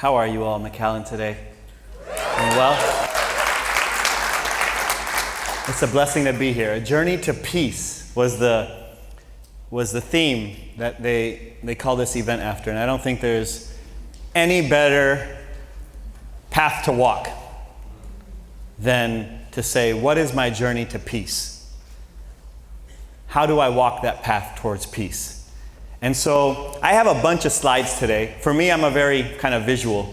How are you all, McAllen, today? Doing well? It's a blessing to be here. A journey to peace was the theme that they call this event after, and I don't think there's any better path to walk than to say, what is my journey to peace? How do I walk that path towards peace? And so I have a bunch of slides today. For me, I'm a very kind of visual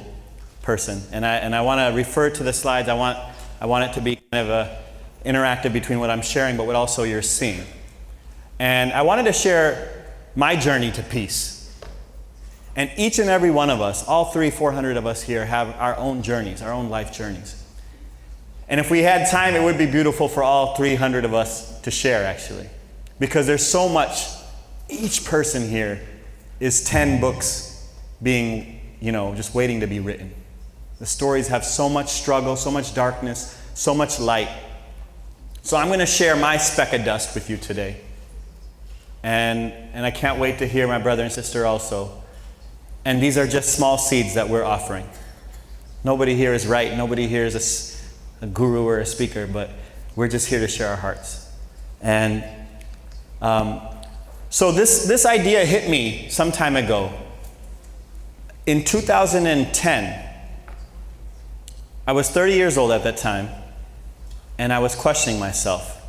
person, and I want to refer to the slides. I want it to be kind of interactive between what I'm sharing, but what also you're seeing. And I wanted to share my journey to peace. And each and every one of us, all 400 of us here, have our own journeys, our own life journeys. And if we had time, it would be beautiful for all 300 of us to share, actually. Because there's so much. Each person here is 10 books being, just waiting to be written. The stories have so much struggle, so much darkness, so much light. So I'm going to share my speck of dust with you today. And I can't wait to hear my brother and sister also. And these are just small seeds that we're offering. Nobody here is right. Nobody here is a guru or a speaker, but we're just here to share our hearts. And so this idea hit me some time ago. In 2010, I was 30 years old at that time, and I was questioning myself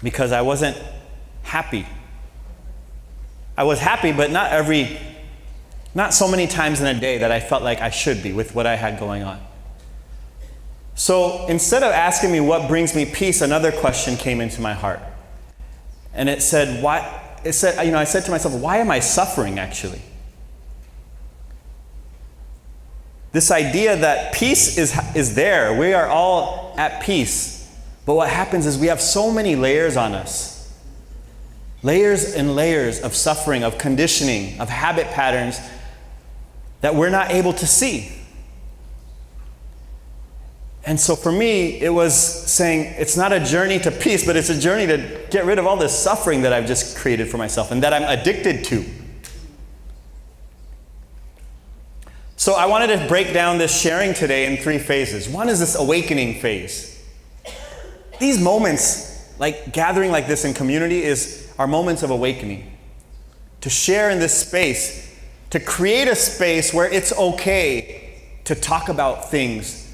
because I wasn't happy. I was happy, but not so many times in a day that I felt like I should be with what I had going on. So instead of asking me what brings me peace, another question came into my heart. And it said, I said to myself, why am I suffering actually? This idea that peace is there. We are all at peace. But what happens is we have so many layers on us. Layers and layers of suffering, of conditioning, of habit patterns that we're not able to see. And so for me, it was saying it's not a journey to peace, but it's a journey to get rid of all this suffering that I've just created for myself and that I'm addicted to. So I wanted to break down this sharing today in 3 phases. One is this awakening phase. These moments, like gathering like this in community, are moments of awakening. To share in this space, to create a space where it's okay to talk about things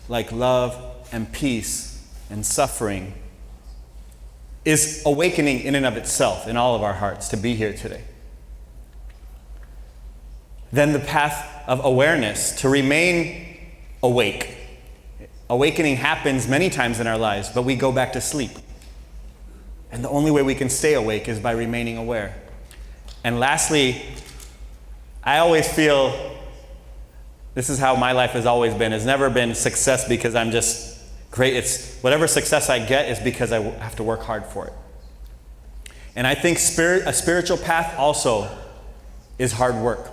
like love and peace and suffering, is awakening in and of itself in all of our hearts to be here today. Then the path of awareness, to remain awake. Awakening happens many times in our lives, but we go back to sleep. And the only way we can stay awake is by remaining aware. And lastly, I always feel this is how my life has always been. It's never been success because I'm just great. It's whatever success I get is because I have to work hard for it. And I think a spiritual path also is hard work.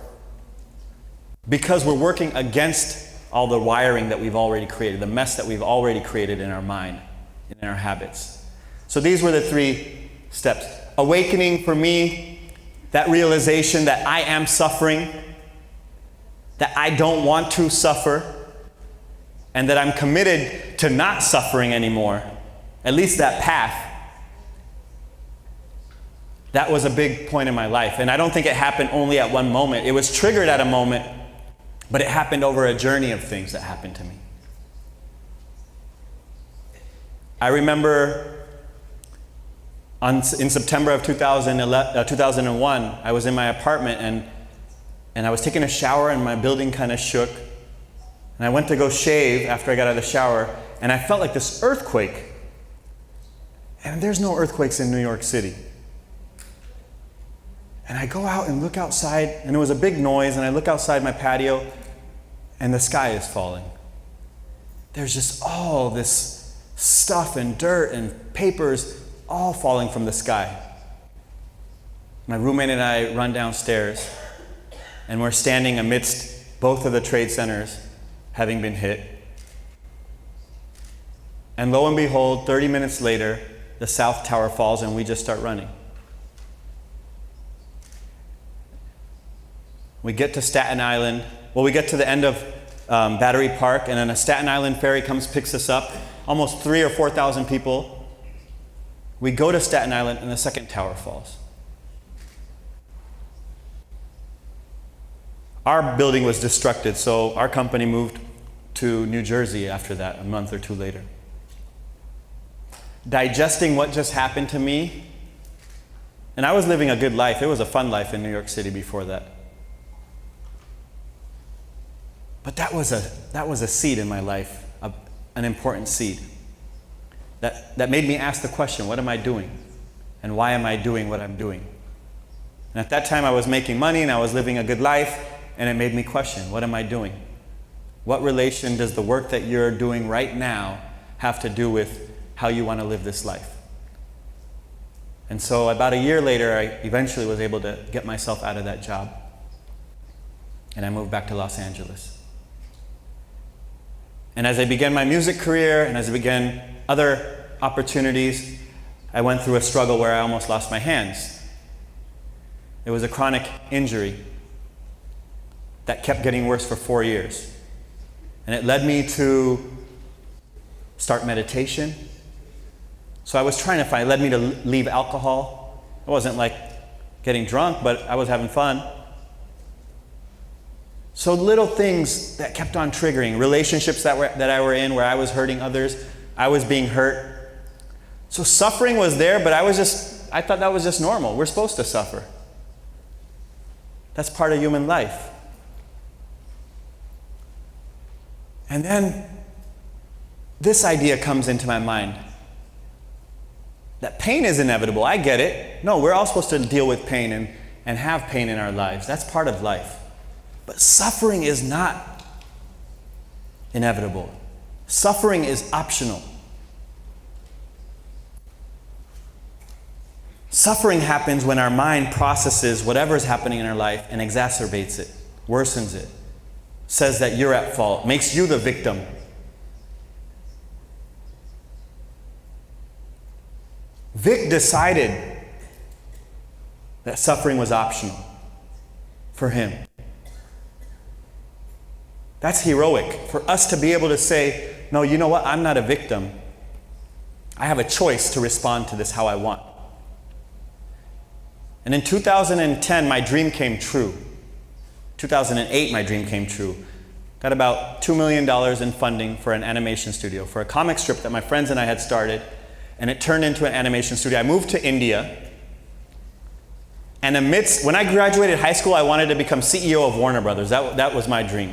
Because we're working against all the wiring that we've already created, the mess that we've already created in our mind, in our habits. So these were the 3 steps. Awakening for me, that realization that I am suffering, that I don't want to suffer, and that I'm committed to not suffering anymore, at least that path. That was a big point in my life. And I don't think it happened only at one moment. It was triggered at a moment, but it happened over a journey of things that happened to me. I remember in September of 2001, I was in my apartment and I was taking a shower and my building kind of shook. And I went to go shave after I got out of the shower, and I felt like this earthquake. And there's no earthquakes in New York City. And I go out and look outside, and there was a big noise, and I look outside my patio, and the sky is falling. There's just all this stuff and dirt and papers all falling from the sky. My roommate and I run downstairs, and we're standing amidst both of the trade centers having been hit. And lo and behold, 30 minutes later, the South Tower falls and we just start running. We get to Staten Island. Well, we get to the end of Battery Park, and then a Staten Island ferry comes, picks us up. Almost 3,000 or 4,000 people. We go to Staten Island, and the second tower falls. Our building was destructed, so our company moved to New Jersey after that, a month or two later. Digesting what just happened to me, and I was living a good life. It was a fun life in New York City before that. But that was a seed in my life, an important seed, that made me ask the question, what am I doing? And why am I doing what I'm doing? And at that time I was making money and I was living a good life, and it made me question, what am I doing? What relation does the work that you're doing right now have to do with how you want to live this life? And so about a year later, I eventually was able to get myself out of that job. And I moved back to Los Angeles. And as I began my music career, and as I began other opportunities, I went through a struggle where I almost lost my hands. It was a chronic injury that kept getting worse for 4 years. And it led me to start meditation. So I was trying to find, it led me to leave alcohol. It wasn't like getting drunk, but I was having fun. So little things that kept on triggering, relationships that I were in where I was hurting others, I was being hurt. So suffering was there, but I thought that was just normal. We're supposed to suffer. That's part of human life. And then this idea comes into my mind, that pain is inevitable. I get it. No, we're all supposed to deal with pain and have pain in our lives. That's part of life. But suffering is not inevitable. Suffering is optional. Suffering happens when our mind processes whatever is happening in our life and exacerbates it, worsens it, says that you're at fault, makes you the victim. Vic decided that suffering was optional for him. That's heroic, for us to be able to say, no, you know what, I'm not a victim. I have a choice to respond to this how I want. And in 2010, my dream came true. 2008, my dream came true. Got about $2 million in funding for an animation studio, for a comic strip that my friends and I had started, and it turned into an animation studio. I moved to India, and when I graduated high school, I wanted to become CEO of Warner Brothers. That was my dream.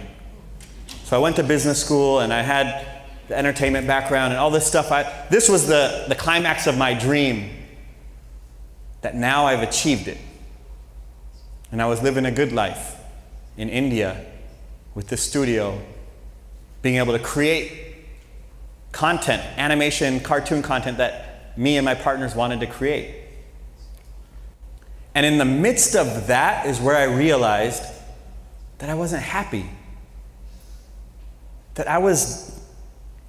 So I went to business school, and I had the entertainment background and all this stuff. This was the climax of my dream, that now I've achieved it. And I was living a good life in India with this studio, being able to create content, animation, cartoon content that me and my partners wanted to create. And in the midst of that is where I realized that I wasn't happy. That I was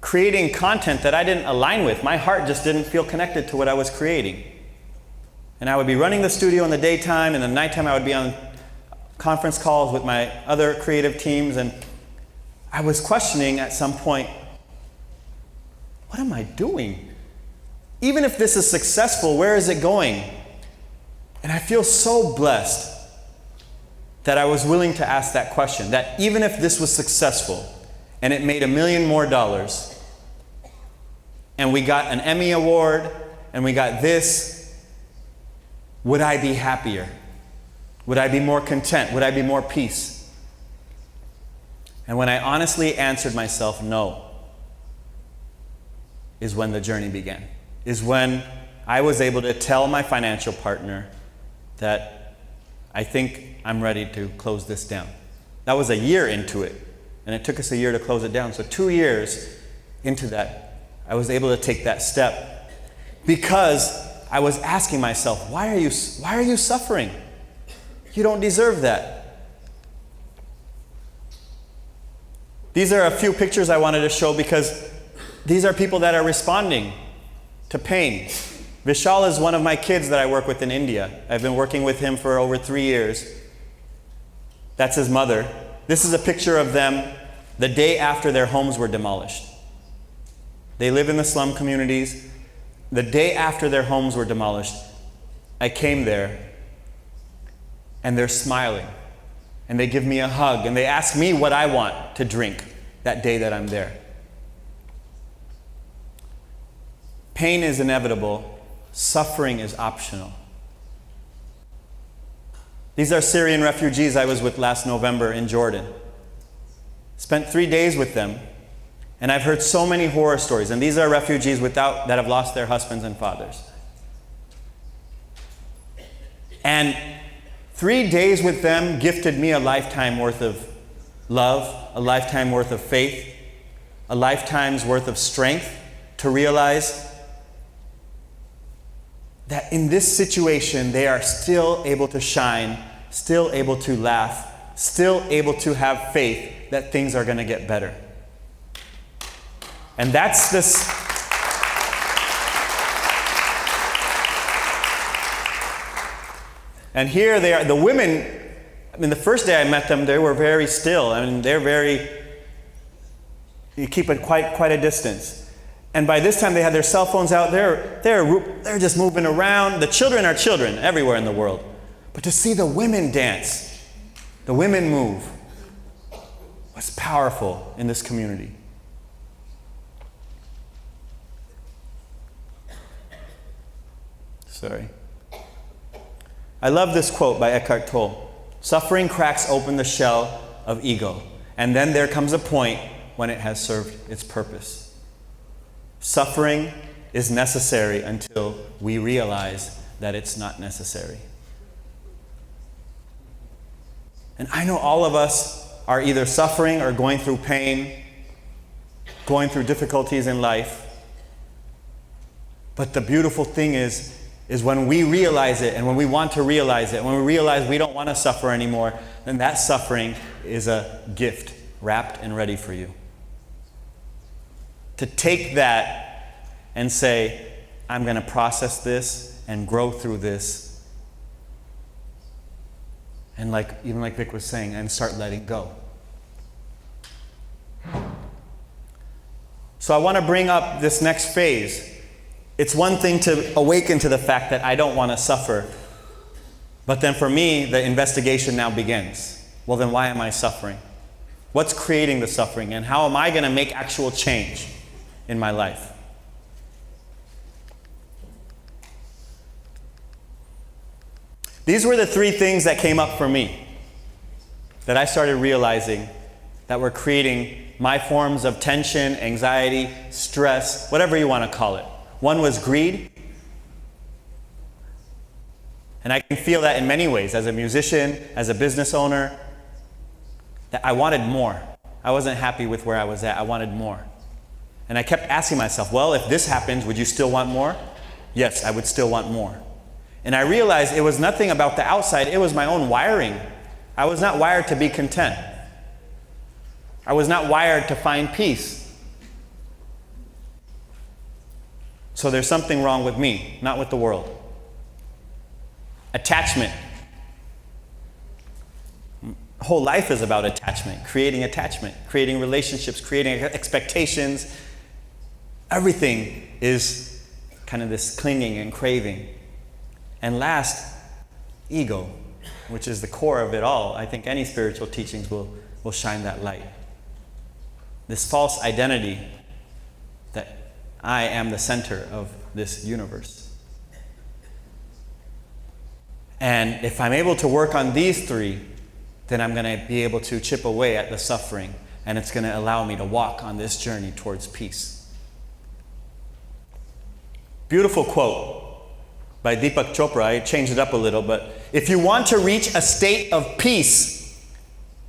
creating content that I didn't align with. My heart just didn't feel connected to what I was creating. And I would be running the studio in the daytime, and in the nighttime I would be on conference calls with my other creative teams, and I was questioning at some point, what am I doing? Even if this is successful, where is it going? And I feel so blessed that I was willing to ask that question, that even if this was successful and it made $1 million more, and we got an Emmy Award, and we got this, would I be happier? Would I be more content? Would I be more peace? And when I honestly answered myself no, is when the journey began. Is when I was able to tell my financial partner that I think I'm ready to close this down. That was a year into it, and it took us a year to close it down. So 2 years into that, I was able to take that step because I was asking myself, why are you suffering? You don't deserve that. These are a few pictures I wanted to show because these are people that are responding to pain. Vishal is one of my kids that I work with in India. I've been working with him for over 3 years. That's his mother. This is a picture of them the day after their homes were demolished. They live in the slum communities. The day after their homes were demolished, I came there, and they're smiling. And they give me a hug, and they ask me what I want to drink that day that I'm there. Pain is inevitable. Suffering is optional. These are Syrian refugees I was with last November in Jordan. Spent 3 days with them, and I've heard so many horror stories. And these are refugees that have lost their husbands and fathers. And 3 days with them gifted me a lifetime worth of love, a lifetime worth of faith, a lifetime's worth of strength to realize that in this situation they are still able to shine, still able to laugh, still able to have faith that things are going to get better. And that's this. And here they are, the women, the first day I met them, they were very still. You keep it quite a distance. And by this time they had their cell phones out, they're just moving around. The children are children everywhere in the world. But to see the women dance, the women move, was powerful in this community. Sorry. I love this quote by Eckhart Tolle. Suffering cracks open the shell of ego, and then there comes a point when it has served its purpose. Suffering is necessary until we realize that it's not necessary. And I know all of us are either suffering or going through pain, going through difficulties in life. But the beautiful thing is when we realize it, and when we want to realize it, when we realize we don't want to suffer anymore, then that suffering is a gift wrapped and ready for you. To take that and say, I'm going to process this and grow through this. And even like Vic was saying, and start letting go. So I want to bring up this next phase. It's one thing to awaken to the fact that I don't want to suffer. But then for me, the investigation now begins. Well, then why am I suffering? What's creating the suffering? And how am I going to make actual change in my life? These were the 3 things that came up for me that I started realizing that were creating my forms of tension, anxiety, stress, whatever you want to call it. One was greed. And I can feel that in many ways as a musician, as a business owner, that I wanted more. I wasn't happy with where I was at. I wanted more. And I kept asking myself, well, if this happens, would you still want more? Yes, I would still want more. And I realized it was nothing about the outside, it was my own wiring. I was not wired to be content. I was not wired to find peace. So there's something wrong with me, not with the world. Attachment. Whole life is about attachment, creating relationships, creating expectations. Everything is kind of this clinging and craving. And last, ego, which is the core of it all. I think any spiritual teachings will shine that light. This false identity that I am the center of this universe. And if I'm able to work on these 3, then I'm going to be able to chip away at the suffering, and it's going to allow me to walk on this journey towards peace. Beautiful quote by Deepak Chopra. I changed it up a little, but if you want to reach a state of peace,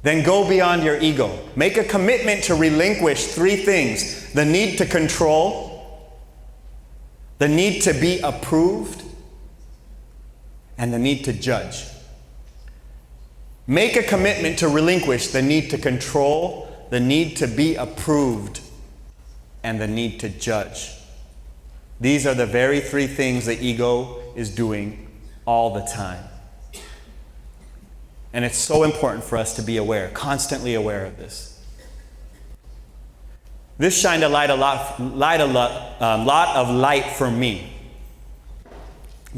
then go beyond your ego. Make a commitment to relinquish 3 things: the need to control, the need to be approved, and the need to judge. Make a commitment to relinquish the need to control, the need to be approved, and the need to judge. These are the very 3 things the ego is doing all the time. And it's so important for us to be aware, constantly aware of this. This shined a lot of light for me.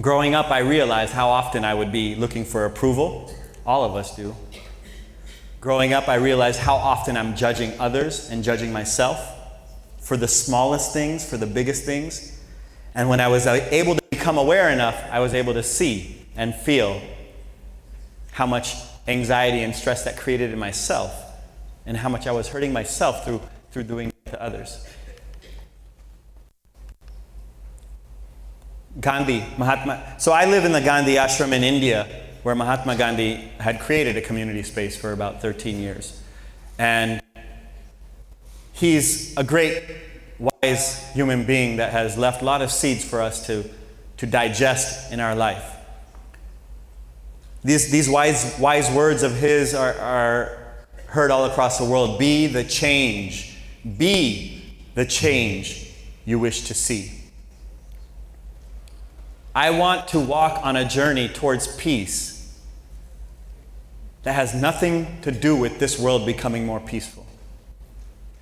Growing up, I realized how often I would be looking for approval. All of us do. Growing up, I realized how often I'm judging others and judging myself for the smallest things, for the biggest things. And when I was able to become aware enough, I was able to see and feel how much anxiety and stress that created in myself, and how much I was hurting myself through doing it to others. Gandhi, Mahatma. So I live in the Gandhi ashram in India, where Mahatma Gandhi had created a community space for about 13 years. And he's a great, wise human being that has left a lot of seeds for us to digest in our life. These wise words of his are heard all across the world. Be the change. Be the change you wish to see. I want to walk on a journey towards peace that has nothing to do with this world becoming more peaceful.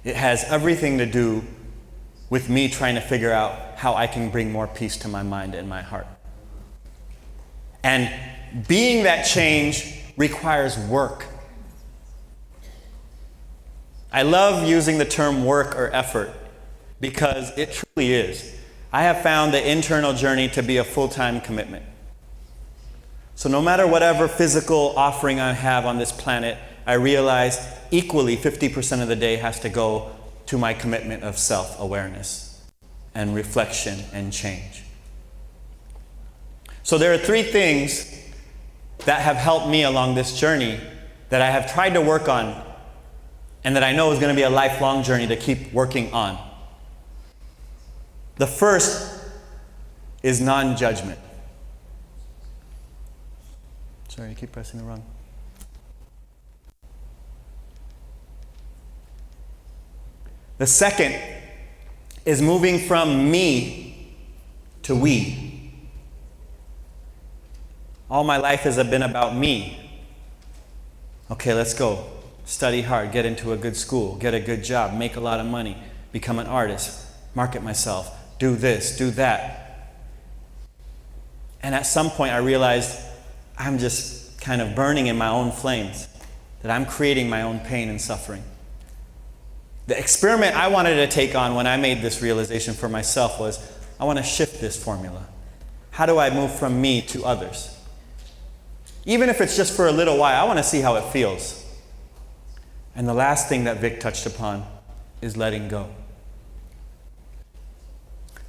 It has everything to do with me trying to figure out how I can bring more peace to my mind and my heart. And being that change requires work. I love using the term work or effort because it truly is. I have found the internal journey to be a full-time commitment. So no matter whatever physical offering I have on this planet, I realize equally 50% of the day has to go to my commitment of self-awareness and reflection and change. So there are 3 things that have helped me along this journey that I have tried to work on, and that I know is going to be a lifelong journey to keep working on. The first is non-judgment. Sorry, I keep pressing the wrong. The second is moving from me to we. All my life has been about me. Okay, let's go. Study hard, get into a good school, get a good job, make a lot of money, become an artist, market myself, do this, do that. And at some point I realized I'm just kind of burning in my own flames, that I'm creating my own pain and suffering. The experiment I wanted to take on when I made this realization for myself was, I want to shift this formula. How do I move from me to others? Even if it's just for a little while, I want to see how it feels. And the last thing that Vic touched upon is letting go.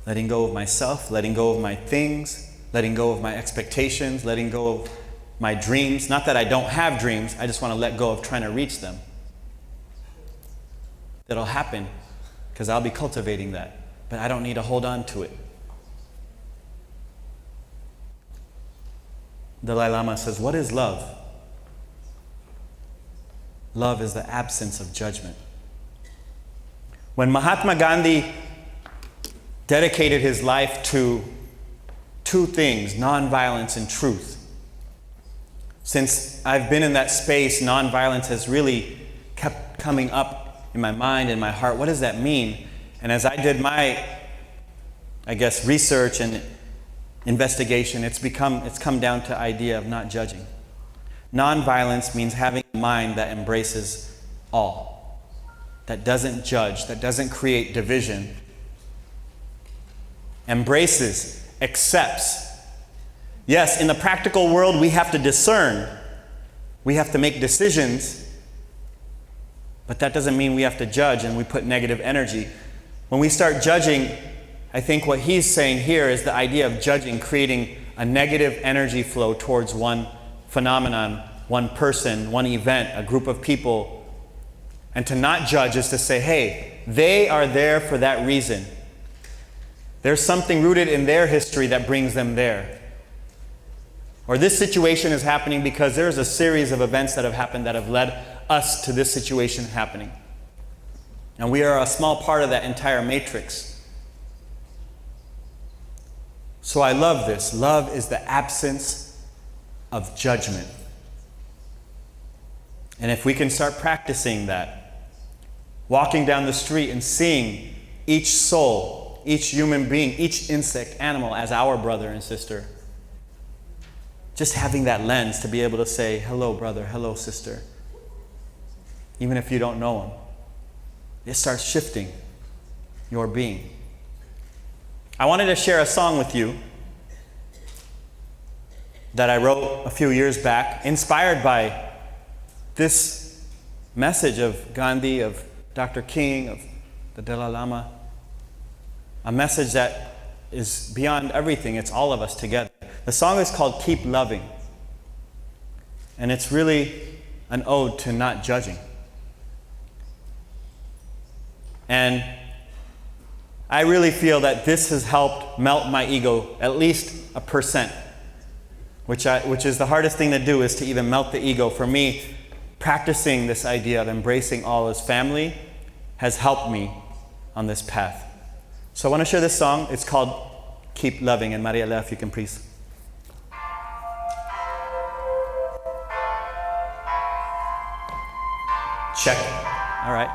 Letting go of myself, letting go of my things, letting go of my expectations, letting go of my dreams. Not that I don't have dreams, I just want to let go of trying to reach them. That'll happen because I'll be cultivating that, but I don't need to hold on to it. Dalai Lama says, what is love? Love is the absence of judgment. When Mahatma Gandhi dedicated his life to 2 things, nonviolence and truth. Since I've been in that space, nonviolence has really kept coming up in my mind and my heart. What does that mean? And as I did my, research and investigation, it's come down to the idea of not judging. Nonviolence means having a mind that embraces all, that doesn't judge, that doesn't create division, embraces, accepts. Yes, in the practical world, we have to discern. We have to make decisions, but that doesn't mean we have to judge and we put negative energy. When we start judging, I think what he's saying here is the idea of judging, creating a negative energy flow towards one phenomenon, one person, one event, a group of people. And to not judge is to say, hey, they are there for that reason. There's something rooted in their history that brings them there. Or this situation is happening because there's a series of events that have happened that have led us to this situation happening. And we are a small part of that entire matrix. So I love this. Love is the absence of judgment. And if we can start practicing that, walking down the street and seeing each soul, each human being, each insect, animal as our brother and sister, just having that lens to be able to say, hello, brother, hello, sister, even if you don't know them, it starts shifting your being. I wanted to share a song with you that I wrote a few years back, inspired by this message of Gandhi, of Dr. King, of the Dalai Lama. A message that is beyond everything. It's all of us together. The song is called Keep Loving. And it's really an ode to not judging. And I really feel that this has helped melt my ego at least 1%, which is the hardest thing to do, is to even melt the ego. For me, practicing this idea of embracing all as family has helped me on this path. So I want to share this song. It's called Keep Loving. And Mariela, if you can please. Check. All right.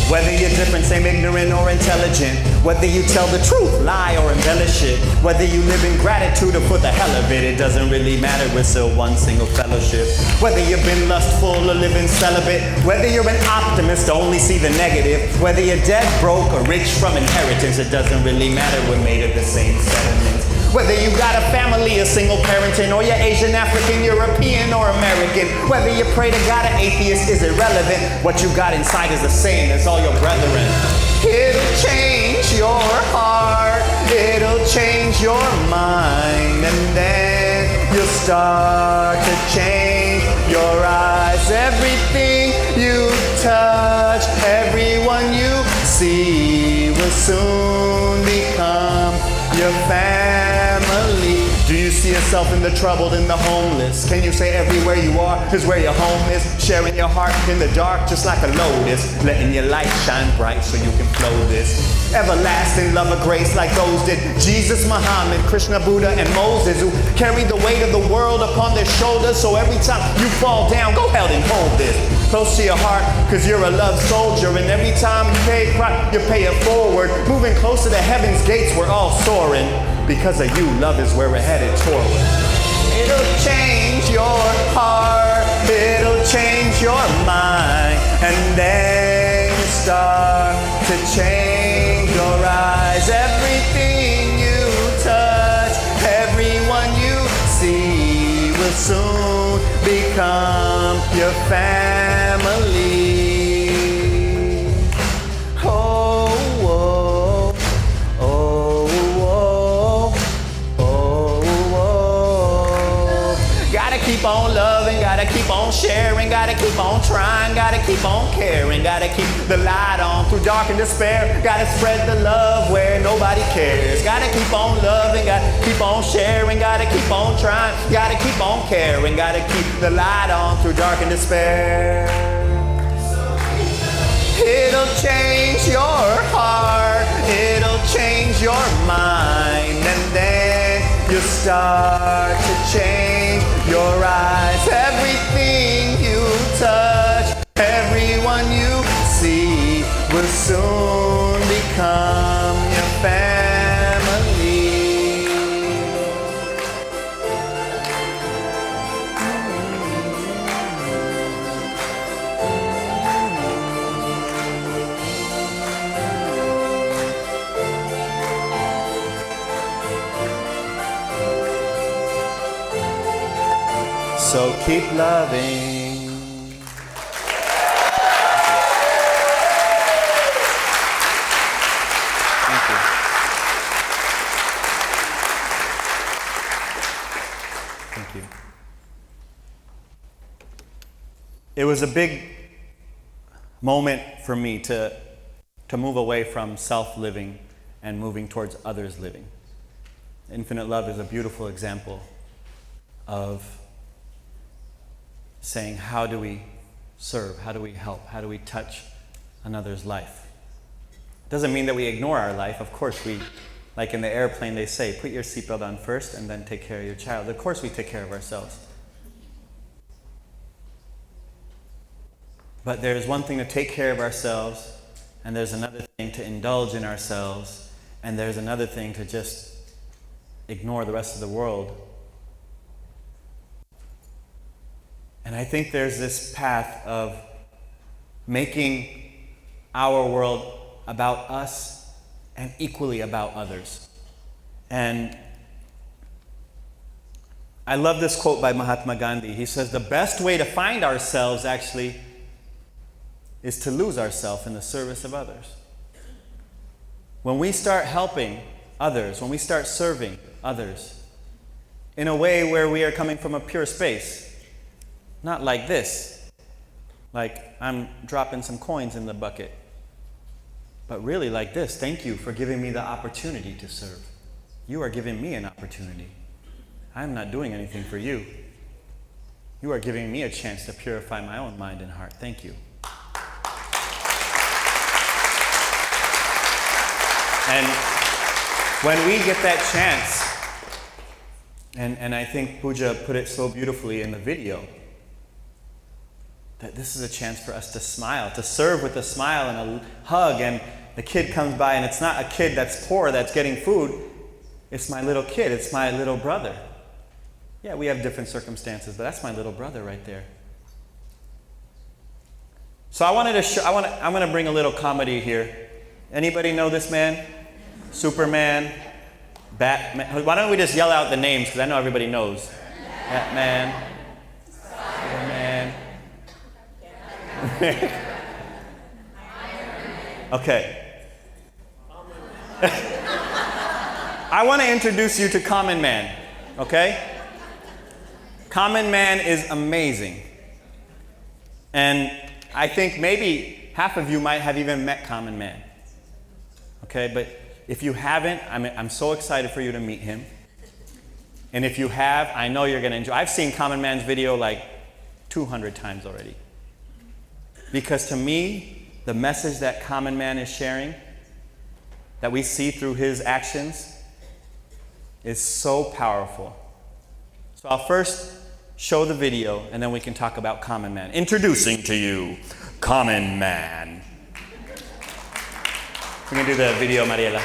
Whether you're different, same ignorant or intelligent, whether you tell the truth, lie or embellish it, whether you live in gratitude or for the hell of it, it doesn't really matter, we're still one single fellowship. Whether you've been lustful or living celibate, whether you're an optimist or only see the negative, whether you're dead, broke or rich from inheritance, it doesn't really matter, we're made of the same sediments. Whether you got a family, a single parenting, or you're Asian, African, European, or American, whether you pray to God or atheist is irrelevant, what you got inside is the same as all your brethren. It'll change your heart, it'll change your mind, and then you'll start to change your eyes. Everything you touch, everyone you see will soon become your family. Do you see yourself in the troubled and the homeless? Can you say everywhere you are is where your home is? Sharing your heart in the dark just like a lotus, letting your light shine bright so you can flow this everlasting love of grace like those did Jesus, Muhammad, Krishna, Buddha, and Moses, who carried the weight of the world upon their shoulders. So every time you fall down, go ahead and hold this close to your heart, cause you're a love soldier, and every time you pay it forward, moving closer to heaven's gates. We're all soaring. Because of you, love is where we're headed toward. It'll change your heart, it'll change your mind, and then you start to change your eyes. Everything you touch, everyone you see will soon become your family. Keep on loving, gotta keep on sharing, gotta keep on trying, gotta keep on caring, gotta keep the light on through dark and despair, gotta spread the love where nobody cares, gotta keep on loving, gotta keep on sharing, gotta keep on trying, gotta keep on caring, gotta keep the light on through dark and despair. It'll change your heart, it'll change your mind, and then you'll start to change your eyes. Everything you touch, everyone you see will soon become your family. So keep loving. Thank you. Thank you. It was a big moment for me to move away from self-living and moving towards others living. Infinite love is a beautiful example of saying, how do we serve? How do we help? How do we touch another's life? It doesn't mean that we ignore our life. Of course we, like in the airplane they say, put your seatbelt on first and then take care of your child. Of course we take care of ourselves. But there's one thing to take care of ourselves, and there's another thing to indulge in ourselves, and there's another thing to just ignore the rest of the world. And I think there's this path of making our world about us and equally about others. And I love this quote by Mahatma Gandhi. He says, the best way to find ourselves actually is to lose ourselves in the service of others. When we start helping others, when we start serving others in a way where we are coming from a pure space, not like this, like I'm dropping some coins in the bucket, but really like this: thank you for giving me the opportunity to serve. You are giving me an opportunity. I'm not doing anything for you. You are giving me a chance to purify my own mind and heart. Thank you. And when we get that chance, and I think Pooja put it so beautifully in the video, that this is a chance for us to smile, to serve with a smile and a hug, and the kid comes by, and it's not a kid that's poor that's getting food. It's my little kid. It's my little brother. Yeah, we have different circumstances, but that's my little brother right there. So I wanted to I'm going to bring a little comedy here. Anybody know this man? Superman, Batman. Why don't we just yell out the names, because I know everybody knows. Batman, Superman. Okay. I want to introduce you to Common Man, okay? Common Man is amazing. And I think maybe half of you might have even met Common Man. Okay, but if you haven't, I'm so excited for you to meet him. And if you have, I know you're going to enjoy. I've seen Common Man's video like 200 times already. Because to me, the message that Common Man is sharing, that we see through his actions, is so powerful. So I'll first show the video, and then we can talk about Common Man. Introducing to you, Common Man. We're going to do the video, Mariela.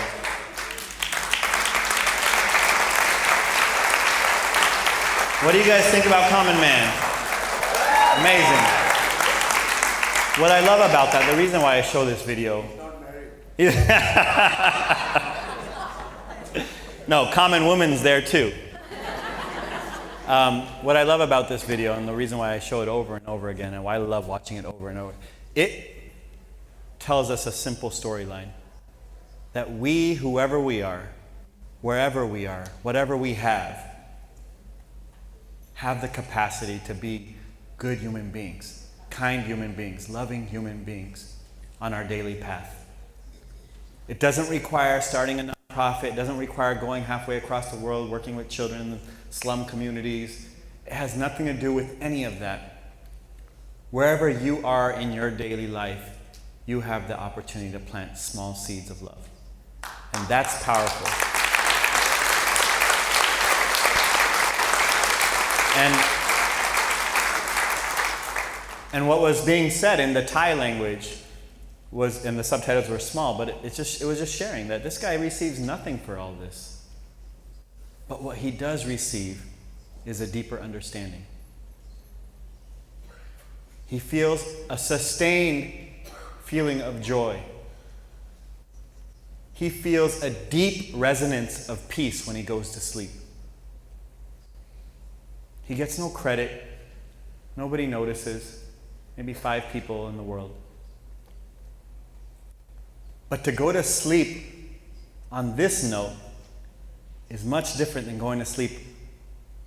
What do you guys think about Common Man? Amazing. What I love about that, the reason why I show this video. Not married. No, Common Woman's there too. What I love about this video, and the reason why I show it over and over again, and why I love watching it over and over, it tells us a simple storyline. That we, whoever we are, wherever we are, whatever we have the capacity to be good human beings, kind human beings, loving human beings on our daily path. It doesn't require starting a nonprofit. It doesn't require going halfway across the world, working with children in the slum communities. It has nothing to do with any of that. Wherever you are in your daily life, you have the opportunity to plant small seeds of love. And that's powerful. And what was being said in the Thai language was, and the subtitles were small, but it was just sharing that this guy receives nothing for all this. But what he does receive is a deeper understanding. He feels a sustained feeling of joy. He feels a deep resonance of peace when he goes to sleep. He gets no credit. Nobody notices. Maybe 5 people in the world. But to go to sleep on this note is much different than going to sleep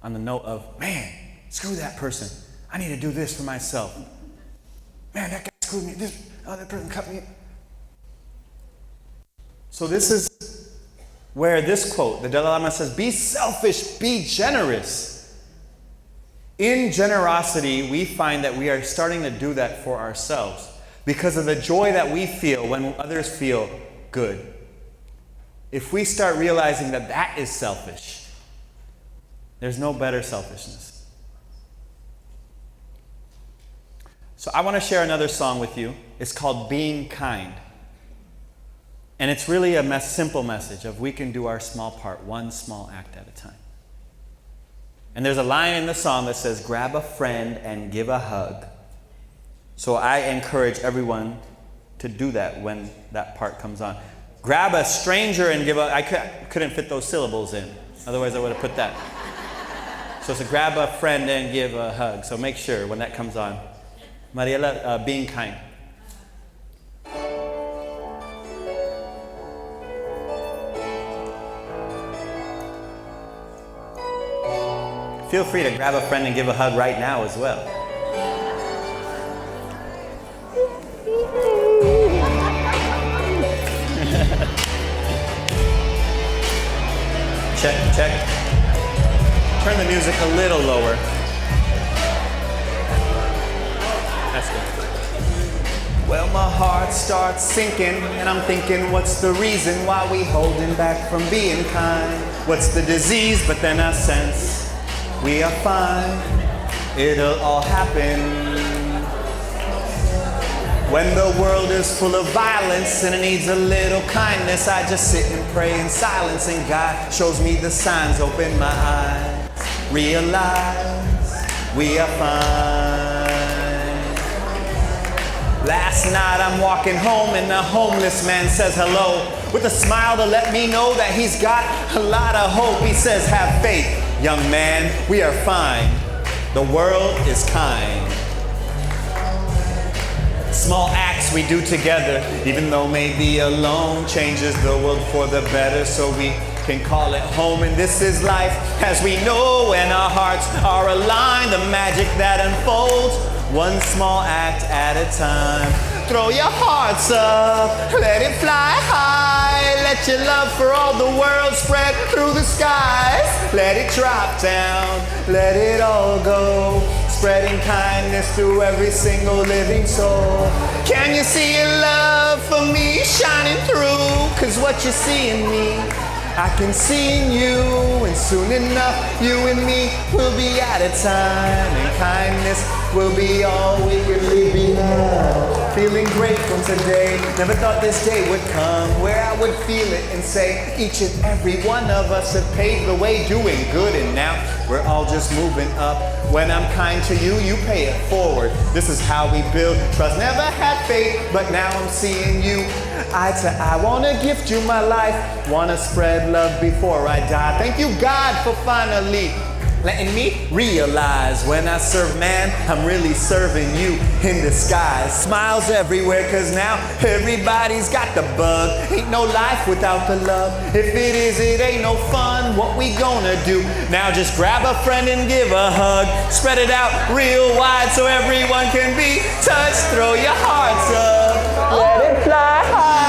on the note of, man, screw that person. I need to do this for myself. Man, that guy screwed me. This other person cut me. So this is where this quote, the Dalai Lama says, be selfish, be generous. In generosity, we find that we are starting to do that for ourselves because of the joy that we feel when others feel good. If we start realizing that that is selfish, there's no better selfishness. So I want to share another song with you. It's called Being Kind. And it's really a simple message of we can do our small part, one small act at a time. And there's a line in the song that says, grab a friend and give a hug. So I encourage everyone to do that when that part comes on. Grab a stranger and give a, I couldn't fit those syllables in. Otherwise I would have put that. So it's a grab a friend and give a hug. So make sure when that comes on. Mariela, Being Kind. Feel free to grab a friend and give a hug right now as well. Check, check. Turn the music a little lower. That's good. Well, my heart starts sinking, and I'm thinking, what's the reason why we holding back from being kind? What's the disease? But then I sense we are fine. It'll all happen. When the world is full of violence and it needs a little kindness, I just sit and pray in silence, and God shows me the signs. Open my eyes, realize we are fine. Last night I'm walking home and the homeless man says hello with a smile to let me know that he's got a lot of hope. He says, have faith, young man, we are fine. The world is kind. Small acts we do together, even though maybe alone, changes the world for the better, so we can call it home. And this is life as we know, when our hearts are aligned, the magic that unfolds, one small act at a time. Throw your hearts up, let it fly high. Let your love for all the world spread through the skies. Let it drop down, let it all go. Spreading kindness through every single living soul. Can you see your love for me shining through? Cause what you see in me, I can see in you. And soon enough, you and me will be at a time, and kindness will be all we can leave behind. Feeling grateful today, never thought this day would come where I would feel it and say each and every one of us have paved the way doing good, and now we're all just moving up. When I'm kind to you, you pay it forward. This is how we build trust. Never had faith, but now I'm seeing you eye to eye. Wanna gift you my life, wanna spread love before I die. Thank you, God, for finally letting me realize when I serve man, I'm really serving you in disguise. Smiles everywhere, cause now everybody's got the bug. Ain't no life without the love. If it is, it ain't no fun. What we gonna do? Now just grab a friend and give a hug. Spread it out real wide so everyone can be touched. Throw your hearts up, let it fly high.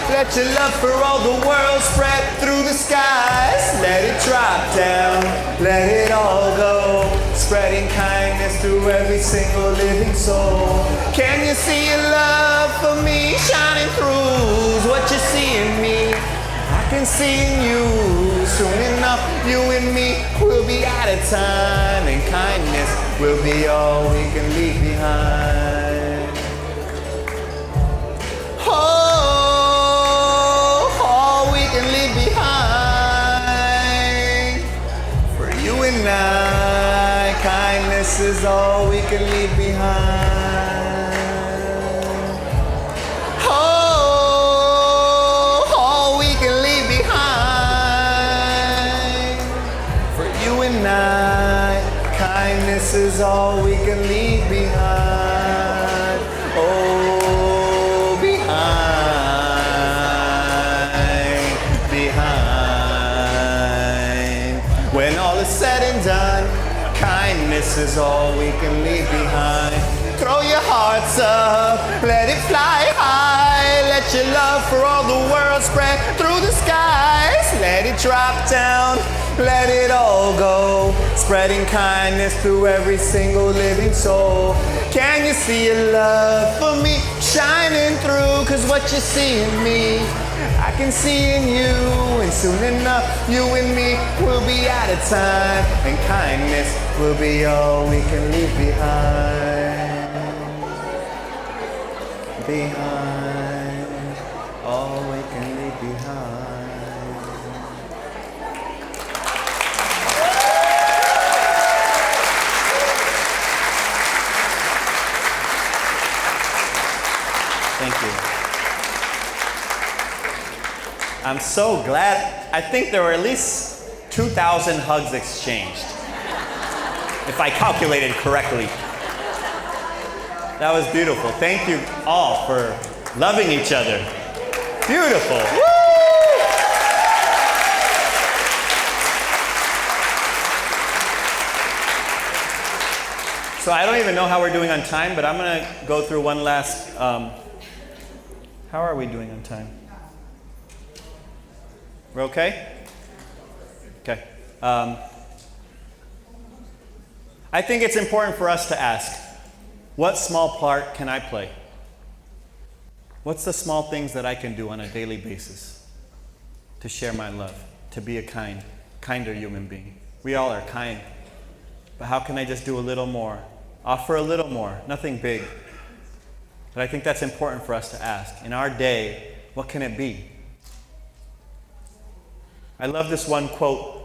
Let your love for all the world spread through the skies. Let it drop down, let it all go. Spreading kindness through every single living soul. Can you see your love for me shining through? What you see in me, I can see in you. Soon enough, you and me will be out of time, and kindness will be all we can leave behind. All we can leave behind. For you and I, kindness is all we can leave behind. All we can leave behind. For you and I, kindness is all we can leave behind. Oh, behind. When all is said and done, kindness is all we can leave behind. Throw your hearts up, let it fly high. Let your love for all the world spread through the skies. Let it drop down, let it all go. Spreading kindness through every single living soul. Can you see your love for me shining through? Cause what you see in me, I can see in you. And soon enough, you and me will be out of time, and kindness will be all we can leave behind. behind, all we can leave behind. Thank you. I'm so glad. I think there were at least 2,000 hugs exchanged, if I calculated correctly. That was beautiful. Thank you all for loving each other. Beautiful. Woo! So I don't even know how we're doing on time, but I'm going to go through one last. How are we doing on time? We're okay? Okay. I think it's important for us to ask, what small part can I play? What's the small things that I can do on a daily basis to share my love, to be a kinder human being? We all are kind, but how can I just do a little more? Offer a little more, nothing big. But I think that's important for us to ask. In our day, what can it be? I love this one quote.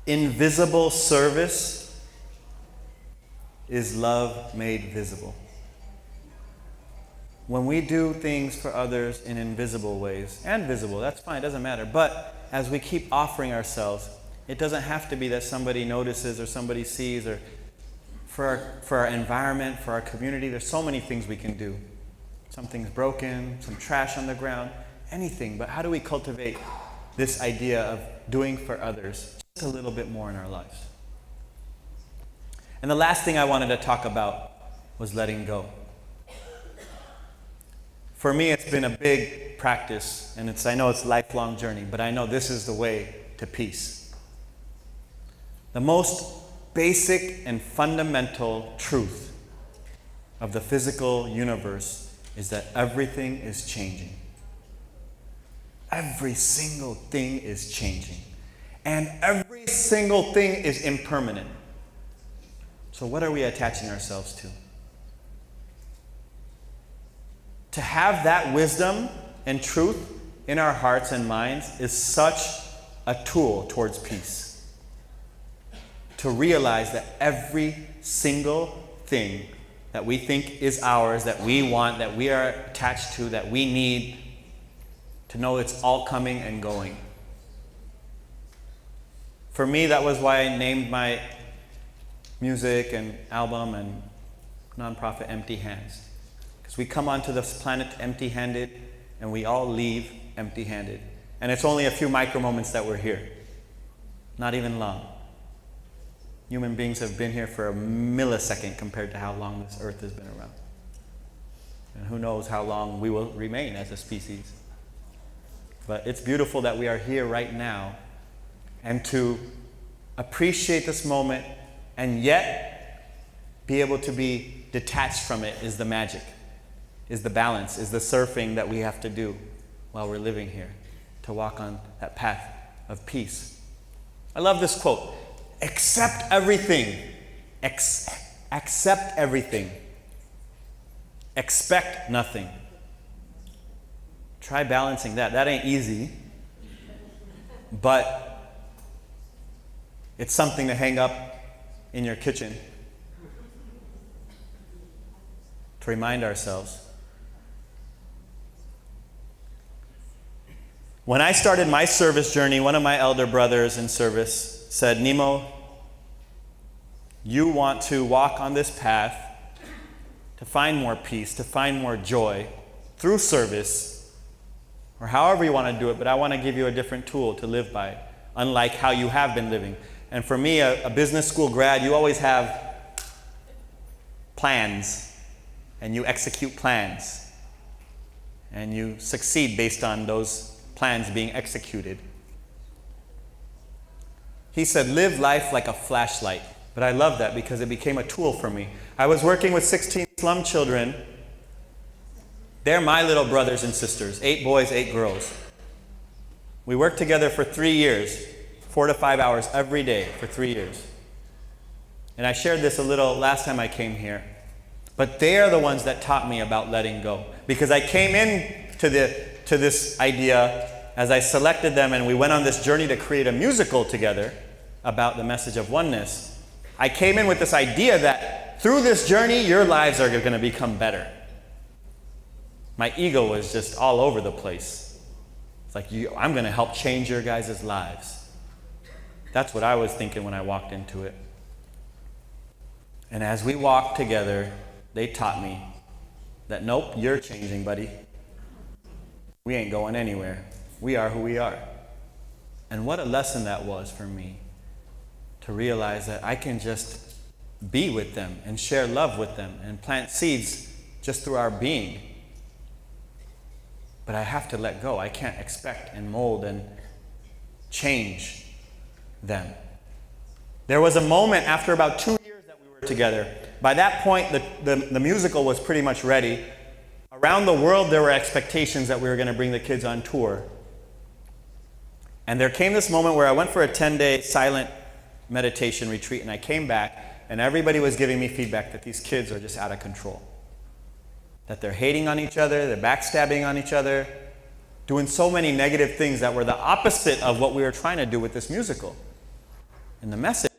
Invisible service is love made visible. When we do things for others in invisible ways, and visible, that's fine, it doesn't matter. But as we keep offering ourselves, it doesn't have to be that somebody notices or somebody sees, or for our environment, for our community. There's so many things we can do. Something's broken, some trash on the ground, anything. But how do we cultivate this idea of doing for others just a little bit more in our lives? And the last thing I wanted to talk about was letting go. For me, it's been a big practice, and I know it's a lifelong journey, but I know this is the way to peace. The most basic and fundamental truth of the physical universe is that everything is changing. Every single thing is changing. And every single thing is impermanent. So what are we attaching ourselves to? To have that wisdom and truth in our hearts and minds is such a tool towards peace. To realize that every single thing that we think is ours, that we want, that we are attached to, that we need, to know it's all coming and going. For me, that was why I named my music and album and nonprofit Empty Hands. Because we come onto this planet empty-handed, and we all leave empty-handed. And it's only a few micro moments that we're here. Not even long. Human beings have been here for a millisecond compared to how long this earth has been around. And who knows how long we will remain as a species. But it's beautiful that we are here right now, and to appreciate this moment and yet be able to be detached from it is the magic, is the balance, is the surfing that we have to do while we're living here, to walk on that path of peace. I love this quote. Accept everything. Accept everything. Expect nothing. Try balancing that. That ain't easy, but it's something to hang up in your kitchen to remind ourselves. When I started my service journey, one of my elder brothers in service said, Nimo, you want to walk on this path to find more peace, to find more joy through service, or however you want to do it, but I want to give you a different tool to live by, unlike how you have been living. And for me, a business school grad, you always have plans, and you execute plans, and you succeed based on those plans being executed. He said, live life like a flashlight. But I love that because it became a tool for me. I was working with 16 slum children. They're my little brothers and sisters, 8 boys, 8 girls. We worked together for 3 years, 4 to 5 hours every day for 3 years. And I shared this a little last time I came here. But they are the ones that taught me about letting go. Because I came in to this idea as I selected them, and we went on this journey to create a musical together about the message of oneness. I came in with this idea that through this journey, your lives are going to become better. My ego was just all over the place. It's like, I'm going to help change your guys' lives. That's what I was thinking when I walked into it. And as we walked together, they taught me that, nope, you're changing, buddy. We ain't going anywhere. We are who we are. And what a lesson that was for me, to realize that I can just be with them and share love with them and plant seeds just through our being. But I have to let go. I can't expect and mold and change them. There was a moment after about 2 years that we were together. By that point, the musical was pretty much ready. Around the world, there were expectations that we were going to bring the kids on tour. And there came this moment where I went for a 10-day silent meditation retreat, and I came back, and everybody was giving me feedback that these kids are just out of control. That they're hating on each other, they're backstabbing on each other, doing so many negative things that were the opposite of what we were trying to do with this musical. And the message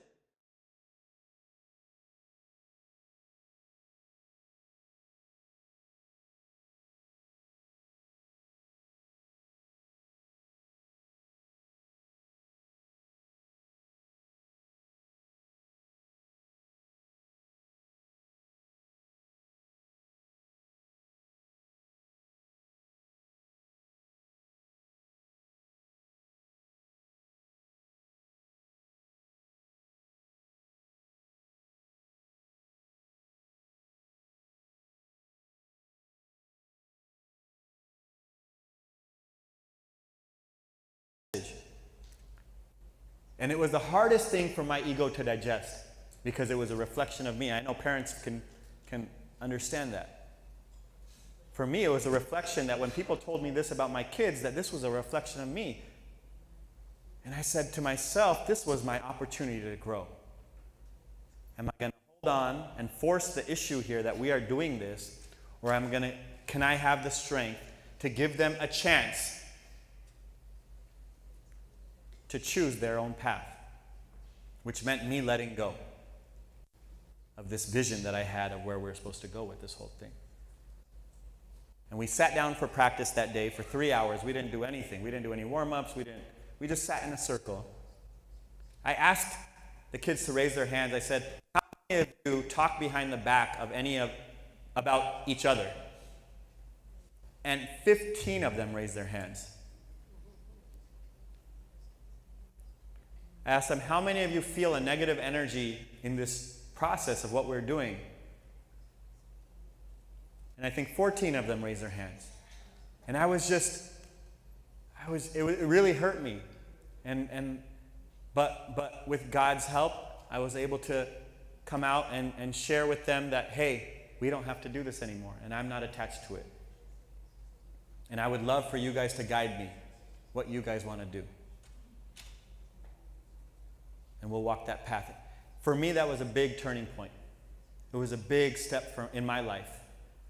And it was the hardest thing for my ego to digest, because it was a reflection of me. I know parents can understand that. For me, it was a reflection that when people told me this about my kids, that this was a reflection of me. And I said to myself, this was my opportunity to grow. Am I going to hold on and force the issue here that we are doing this, or can I have the strength to give them a chance to choose their own path, which meant me letting go of this vision that I had of where we were supposed to go with this whole thing. And we sat down for practice that day for 3 hours. We didn't do anything. We didn't do any warm-ups. We just sat in a circle. I asked the kids to raise their hands. I said, how many of you talk behind the back of about each other? And 15 of them raised their hands. I asked them, how many of you feel a negative energy in this process of what we're doing? And I think 14 of them raised their hands. And it really hurt me. But with God's help, I was able to come out and share with them that, hey, we don't have to do this anymore, and I'm not attached to it. And I would love for you guys to guide me, what you guys want to do. And we'll walk that path. For me, that was a big turning point. It was a big step in my life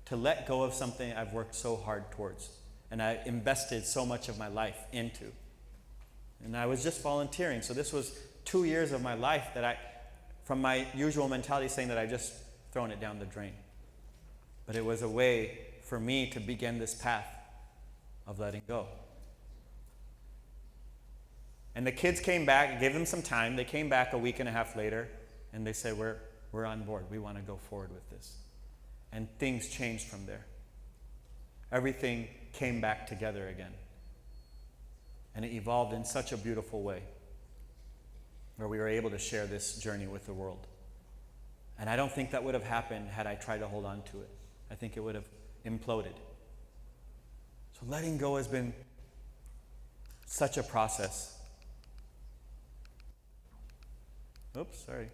to let go of something I've worked so hard towards and I invested so much of my life into. And I was just volunteering. So this was 2 years of my life that from my usual mentality saying that I've just thrown it down the drain. But it was a way for me to begin this path of letting go. And the kids came back, I gave them some time. They came back a week and a half later, and they said, we're on board. We want to go forward with this. And things changed from there. Everything came back together again. And it evolved in such a beautiful way, where we were able to share this journey with the world. And I don't think that would have happened had I tried to hold on to it. I think it would have imploded. So letting go has been such a process. Oops, sorry.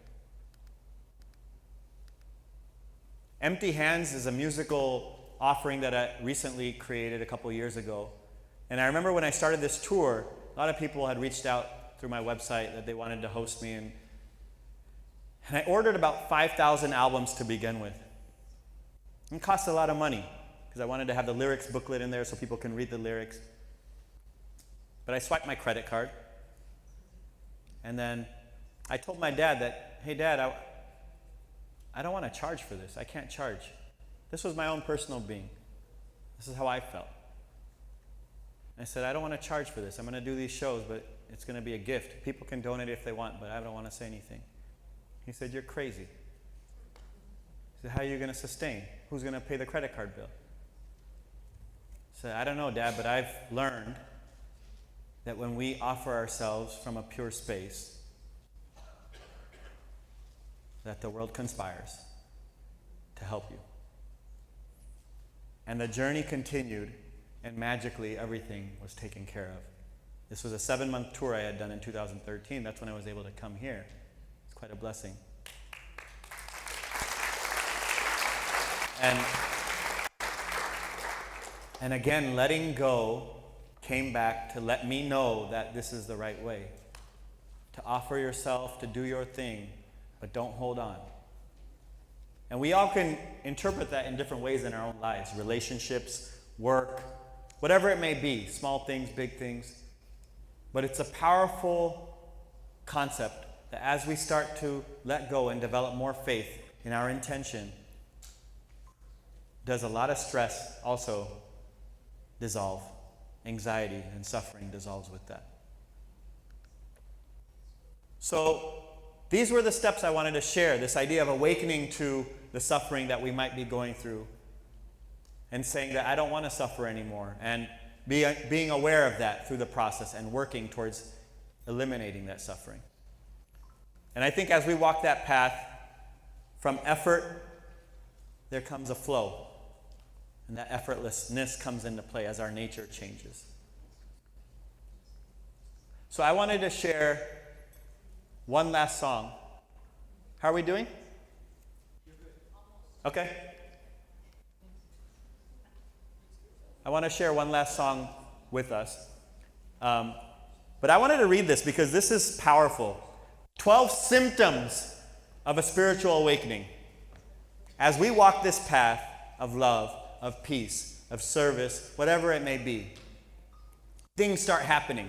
Empty Hands is a musical offering that I recently created a couple years ago. And I remember when I started this tour, a lot of people had reached out through my website that they wanted to host me. And I ordered about 5,000 albums to begin with. It cost a lot of money because I wanted to have the lyrics booklet in there so people can read the lyrics. But I swiped my credit card. And then I told my dad that, hey, Dad, I don't want to charge for this. I can't charge. This was my own personal being. This is how I felt. I said, I don't want to charge for this. I'm going to do these shows, but it's going to be a gift. People can donate if they want, but I don't want to say anything. He said, you're crazy. He said, how are you going to sustain? Who's going to pay the credit card bill? I said, I don't know, Dad, but I've learned that when we offer ourselves from a pure space, that the world conspires to help you. And the journey continued, and magically everything was taken care of. This was a 7-month tour I had done in 2013. That's when I was able to come here. It's quite a blessing. And again, letting go came back to let me know that this is the right way. To offer yourself, to do your thing, but don't hold on. And we all can interpret that in different ways in our own lives. Relationships, work, whatever it may be, small things, big things. But it's a powerful concept that as we start to let go and develop more faith in our intention, does a lot of stress also dissolve. Anxiety and suffering dissolves with that. So these were the steps I wanted to share, this idea of awakening to the suffering that we might be going through and saying that I don't want to suffer anymore, and being aware of that through the process and working towards eliminating that suffering. And I think as we walk that path, from effort, there comes a flow. And that effortlessness comes into play as our nature changes. So I wanted to share one last song. How are we doing? Okay. I want to share one last song with us. But I wanted to read this because this is powerful. 12 symptoms of a spiritual awakening. As we walk this path of love, of peace, of service, whatever it may be, things start happening.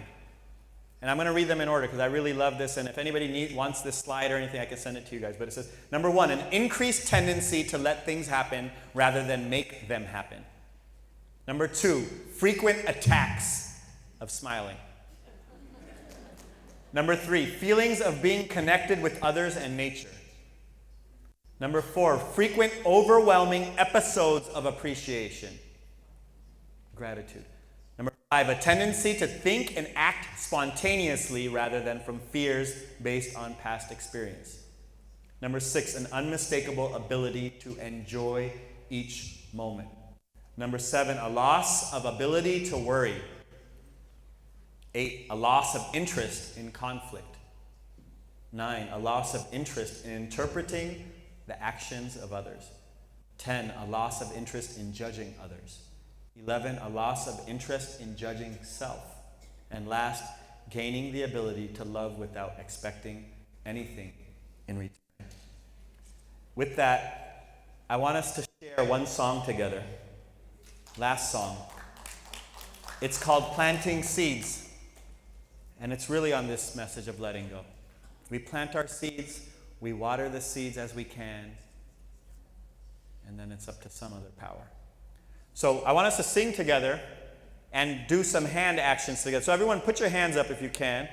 And I'm going to read them in order because I really love this. And if anybody wants this slide or anything, I can send it to you guys. But it says, number 1, an increased tendency to let things happen rather than make them happen. Number 2, frequent attacks of smiling. Number 3, feelings of being connected with others and nature. Number 4, frequent overwhelming episodes of appreciation. Gratitude. Number 5, a tendency to think and act spontaneously rather than from fears based on past experience. Number 6, an unmistakable ability to enjoy each moment. Number 7, a loss of ability to worry. 8, a loss of interest in conflict. 9, a loss of interest in interpreting the actions of others. 10, a loss of interest in judging others. 11, a loss of interest in judging self. And last, gaining the ability to love without expecting anything in return. With that, I want us to share one song together. Last song. It's called Planting Seeds. And it's really on this message of letting go. We plant our seeds, we water the seeds as we can, and then it's up to some other power. So I want us to sing together and do some hand actions together. So everyone put your hands up if you can.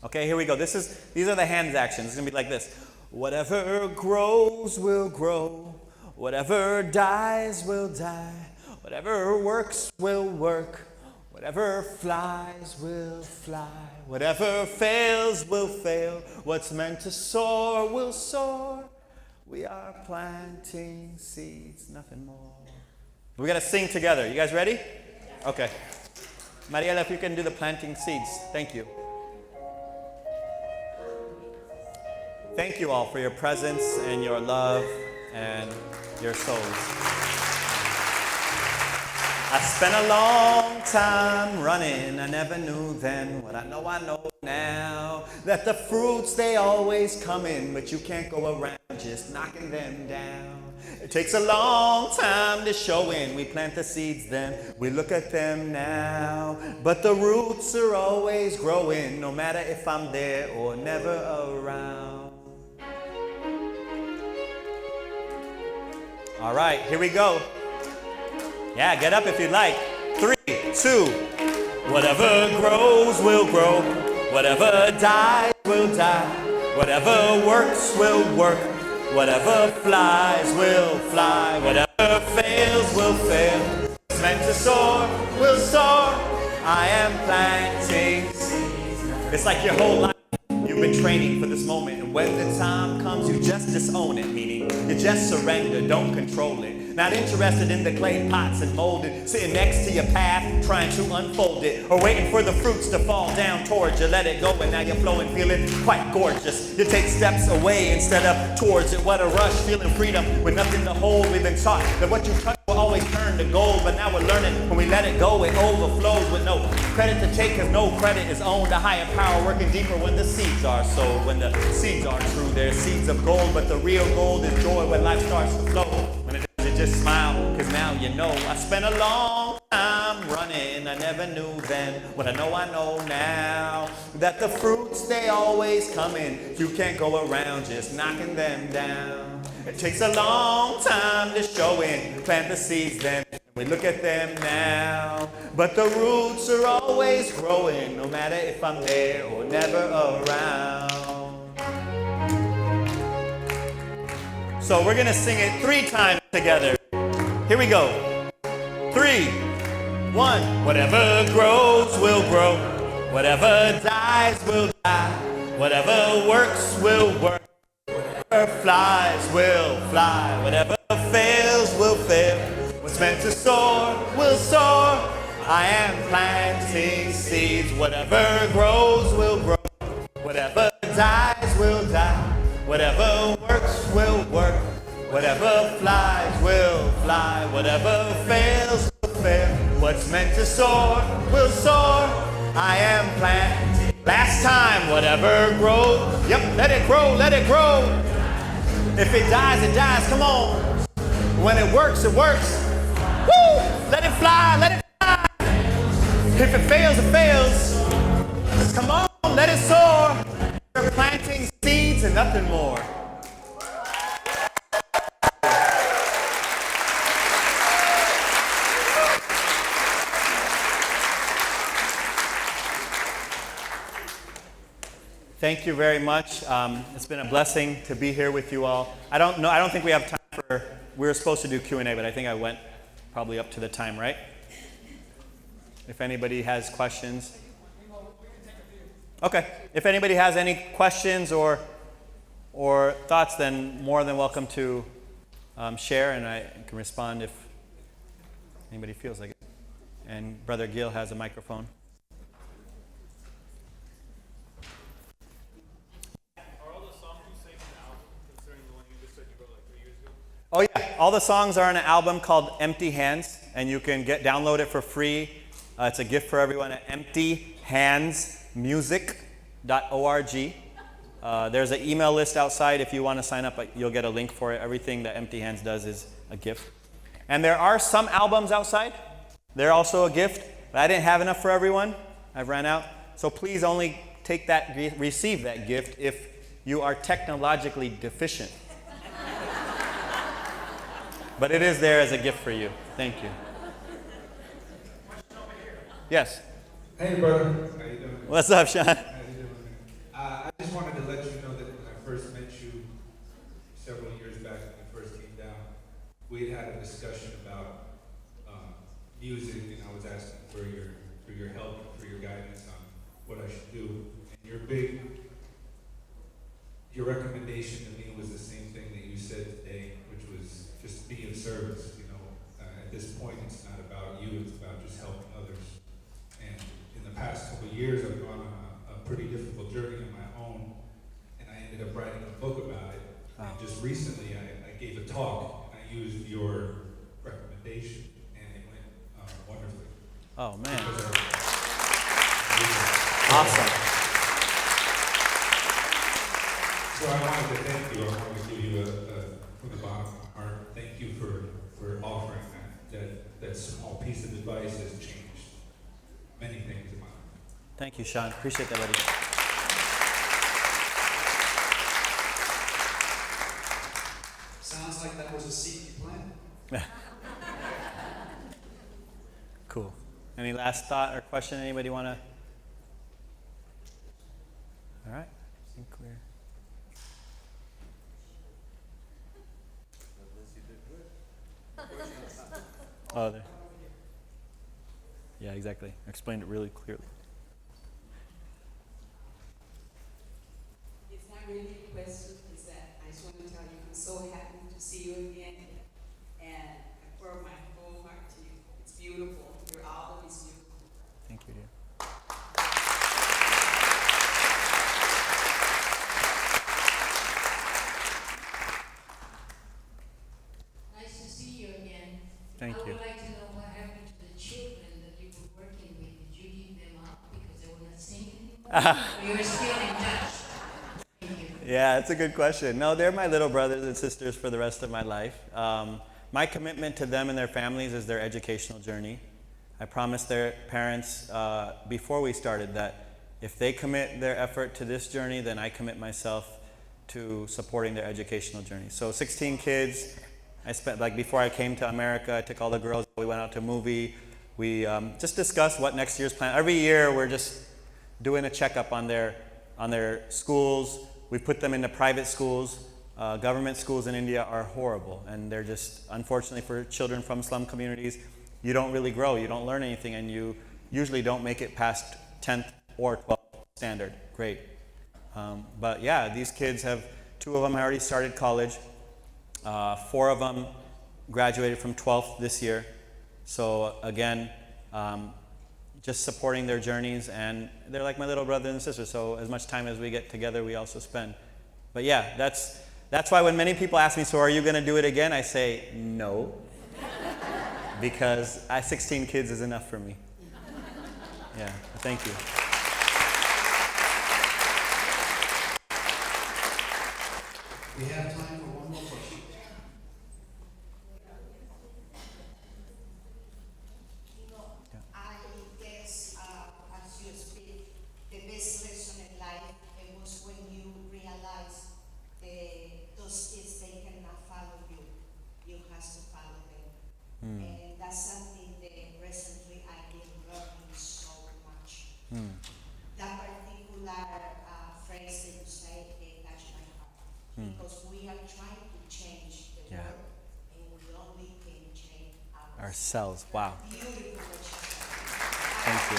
Okay, here we go. These are the hand actions. It's going to be like this. Whatever grows will grow. Whatever dies will die. Whatever works will work. Whatever flies will fly. Whatever fails will fail. What's meant to soar will soar. We are planting seeds, nothing more. We got to sing together. You guys ready? Okay. Mariela, if you can do the planting seeds. Thank you. Thank you all for your presence and your love and your souls. I spent a long time running. I never knew then what I know now. That the fruits, they always come in, but you can't go around just knocking them down. It takes a long time to show in. We plant the seeds, then we look at them now. But the roots are always growing, no matter if I'm there or never around. All right, here we go. Yeah, get up if you'd like. 3, 2. Whatever grows will grow. Whatever dies will die. Whatever works will work. Whatever flies will fly. Whatever fails will fail. What's meant to soar will soar. I am planting seeds. It's like your whole life you've been training for this moment, and when the time comes, you just disown it, meaning you just surrender, don't control it. Not interested in the clay pots and molded, sitting next to your path, trying to unfold it, or waiting for the fruits to fall down towards you. Let it go, and now you're flowing, feeling quite gorgeous. You take steps away instead of towards it. What a rush, feeling freedom with nothing to hold. We've been taught that what you touch will always turn to gold, but now we're learning when we let it go, it overflows with no credit to take, because no credit is owned. A higher power working deeper when the seeds are sold. When the seeds are true, they're seeds of gold, but the real gold is joy when life starts to flow. When it does, you just smile, because now you know. I spent a long time running, I never knew then what I know now, that the fruits, they always come in. You can't go around just knocking them down. It takes a long time to show in. Plant the seeds, then we look at them now. But the roots are always growing, no matter if I'm there or never around. So we're gonna sing it 3 times together. Here we go. 3, 1. Whatever grows will grow. Whatever dies will die. Whatever works will work. Whatever flies will fly. Whatever fails will fail. What's meant to soar will soar. I am planting seeds. Whatever grows will grow. Whatever dies will die. Whatever works will work. Whatever flies will fly. Whatever fails will fail. What's meant to soar will soar. I am planting. Last time, whatever grows. Yep, let it grow, let it grow. If it dies, it dies. Come on. When it works, it works. Woo! Let it fly, let it fly. If it fails, it fails. Just come on, let it soar. We're planting seeds and nothing more. Thank you very much. It's been a blessing to be here with you all. I don't think we have time for, we were supposed to do Q&A, but I think I went probably up to the time, right? If anybody has questions. Okay. If anybody has any questions or thoughts, then more than welcome to share, and I can respond if anybody feels like it. And Brother Gil has a microphone. Oh yeah, all the songs are on an album called Empty Hands, and you can download it for free. It's a gift for everyone at emptyhandsmusic.org. There's an email list outside if you want to sign up. You'll get a link for it. Everything that Empty Hands does is a gift. And there are some albums outside. They're also a gift, but I didn't have enough for everyone. I've ran out. So please only receive that gift if you are technologically deficient. But it is there as a gift for you. Thank you. Yes. Hey, brother. How you doing? What's up, Sean? How you doing? I just wanted to let you know that when I first met you several years back when we first came down, we had a discussion about music, and I was asking for your help and for your guidance on what I should do. And your recommendation to me was the same thing that you said today, which was just be of service. At this point, it's not about you; it's about just helping others. And in the past couple of years, I've gone on a pretty difficult journey on my own, and I ended up writing a book about it. And just recently, I gave a talk, and I used your recommendation, and it went wonderfully. Oh man! Awesome. So I wanted to thank you. I wanted to give you from the bottom of my heart, thank you. piece of advice has changed many things in my life. Thank you, Sean. Appreciate that, buddy. Sounds like that was a secret plan. Cool. Any last thought or question anybody want to? All right. I think we're. Oh, there. Yeah, exactly. Explained it really clearly. It's not really a question, it's that I just want to tell you, I'm so happy to see you again. And I pour my whole heart to you. It's beautiful. Your album is beautiful. Thank you, dear. Nice to see you again. Thank I you. would like to know what happened to the children that you were working with. Did you give them up because they were not singing anymore? Or you were still in touch? Thank you. Yeah, it's a good question. No, they're my little brothers and sisters for the rest of my life. My commitment to them and their families is their educational journey. I promised their parents before we started that if they commit their effort to this journey, then I commit myself to supporting their educational journey. So 16 kids. I spent, like, before I came to America, I took all the girls, we went out to a movie. We just discussed what next year's plan. Every year we're just doing a checkup on their schools. We put them into private schools. Government schools in India are horrible, and they're just, unfortunately for children from slum communities, you don't really grow, you don't learn anything, and you usually don't make it past 10th or 12th standard grade. But yeah, these kids have, 2 of them already started college. 4 of them graduated from 12th this year. So again, just supporting their journeys, and they're like my little brother and sister, so as much time as we get together, we also spend. But yeah, that's why when many people ask me, so are you going to do it again? I say no, because 16 kids is enough for me. Yeah, thank you. We have time for one more question. I guess as you speak, the best lesson in life it was when you realize those kids they cannot follow you. You have to follow them, and that's something that recently I've been learning so much. That particular phrase that you say it touched my heart because we are trying to change the Yeah. world, and we only can change Ourselves, wow. Beautiful what you said. Thank you.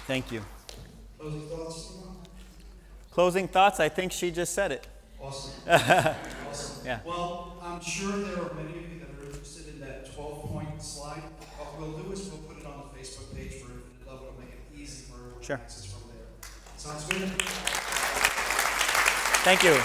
Thank you. Closing thoughts? Closing thoughts, I think she just said it. Awesome. Awesome. Yeah. Well, I'm sure there are many of you that are interested in that 12-point slide. What we'll do is we'll put it on the Facebook page for Infinite Love. It'll make it easy for everyone Sure. to access from there. Sounds good? Thank you.